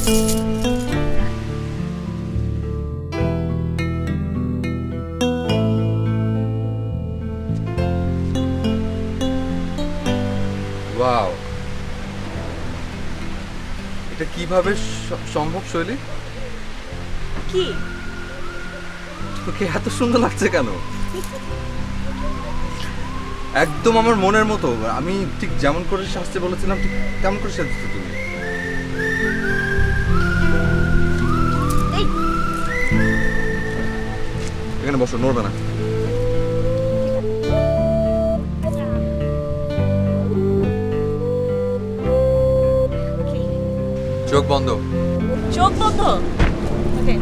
Wow, এটা কিভাবে সম্ভব শৈলী? কি তোকে এত সুন্দর লাগছে কেন? একদম আমার মনের মতো। আমি ঠিক যেমন করে সাজতে বলেছিলাম ঠিক তেমন করে সাজছো তুমি। এখানে বসো, নড়বে না। চোখ বন্ধ। চোখ বন্ধ। ওকে।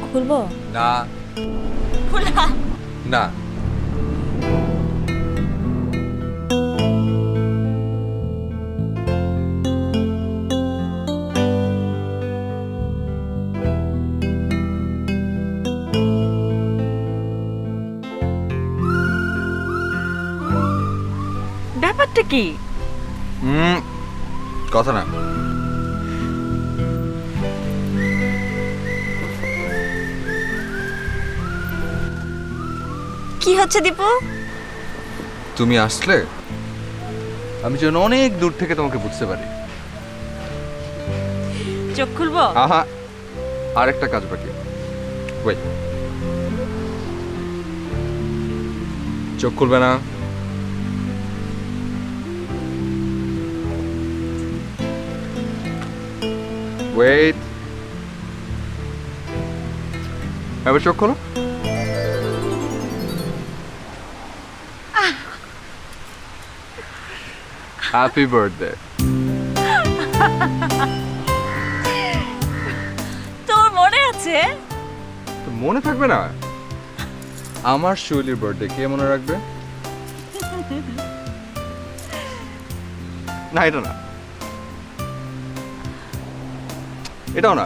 খুলবো? না খোলা। না, ব্যাপারটা কি? কথা না। কি হচ্ছে দীপু? তুমি আসলে আমি যেন অনেক দূর থেকে তোমাকে বুঝতে পারি। চোখ খুলবো? আহা, আরেকটা কাজ বাকি। ওয়েট, চোখ খুলবে না। ওয়েট, এবার চোখ খোলো। Happy birthday. তোর মনে আছে? তো মনে থাকবে না? আমার শৈলীর বার্থডে কে মনে রাখবে? না, এটা না, এটাও না।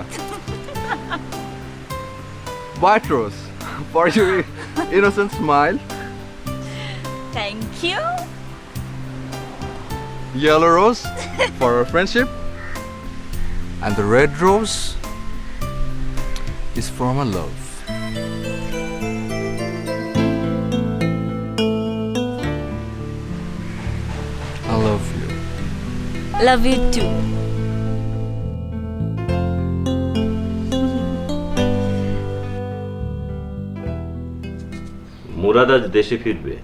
White rose for your innocent smile. Thank you. Yellow rose for our friendship. And the red rose is for my love. I love you. Love you too. Murad আজ দেশে ফিরবে।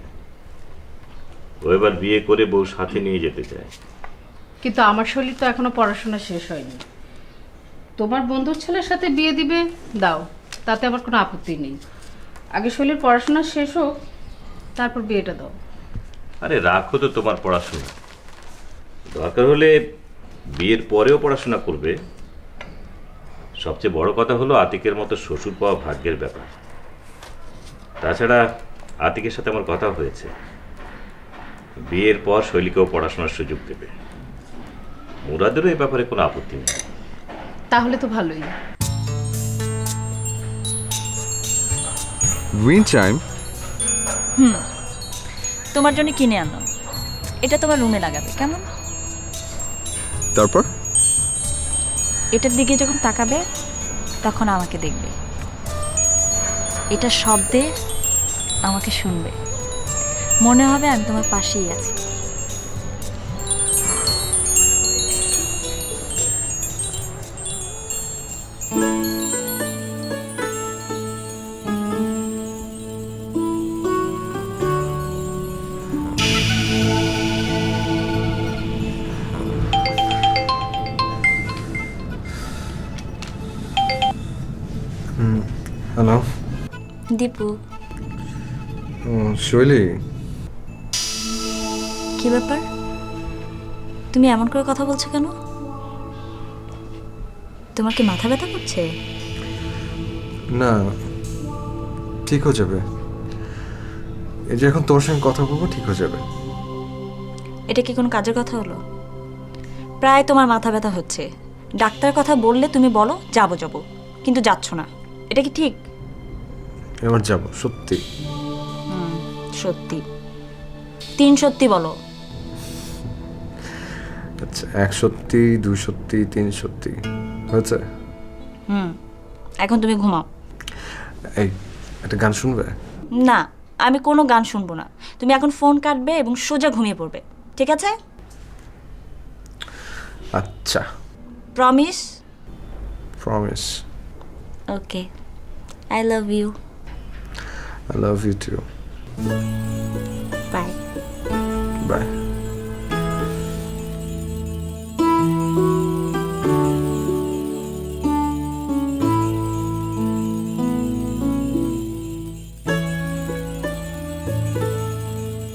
ও এবার বিয়ে করে বউ সাথে নিয়ে যেতে চায়। কিন্তু আমার শৈলী তো এখনো পড়াশোনা শেষ হয়নি। তোমার বন্ধুর ছেলের সাথে বিয়ে দিবে, দাও, তাতে আমার কোনো আপত্তি নেই। আগে শৈলীর পড়াশোনা শেষ হোক, তারপর বিয়েটা দাও। আরে রাখো তো তোমার পড়াশোনা, দরকার হলে বিয়ের পরেও পড়াশোনা করবে। সবচেয়ে বড় কথা হলো আতিকের মতো শ্বশুর পাওয়া ভাগ্যের ব্যাপার। তাছাড়া আতিকের সাথে আমার কথা হয়েছে, বিয়ের পর শৈলীকেও পড়াশোনার সুযোগ দেবে। মুরাদেরও এই ব্যাপারে কোনো আপত্তি নেই। তাহলে তো ভালোই। Wind chime? তোমার জন্য কিনে আনলাম। এটা তোমার রুমে লাগাবে, কেমন? তারপর এটার দিকে যখন তাকাবে তখন আমাকে দেখবে। এটা শব্দে আমাকে শুনবে, মনে হবে আমি তোমার পাশেই আছি। হ্যালো দীপু, শৈলী, কি ব্যাপার? তুমি এমন করে কথা বলছো কেন? তোমার কি মাথা ব্যথা করছে? না, ঠিক হয়ে যাবে। এই যে এখন তোর সঙ্গে কথা বলবো, ঠিক হয়ে যাবে। এটা কি কোনো কাজের কথা হলো? প্রায় তোমার মাথা ব্যথা হচ্ছে, ডাক্তার কথা বললে তুমি বলো যাবো যাবো, কিন্তু যাচ্ছ না। এটা কি ঠিক? এবার যাবো, সত্যি। সত্যি? 3 সত্যি বলো। আচ্ছা, 1 সত্যি, 2 সত্যি, 3 সত্যি হয়েছে। এখন তুমি ঘুমাও। এই একটা গান শুনবে? না, আমি কোনো গান শুনবো না। তুমি এখন ফোন কাটবে এবং সোজা ঘুমিয়ে পড়বে, ঠিক আছে? আচ্ছা, promise? Promise. Okay, I love you. I love you too. Bye. Bye.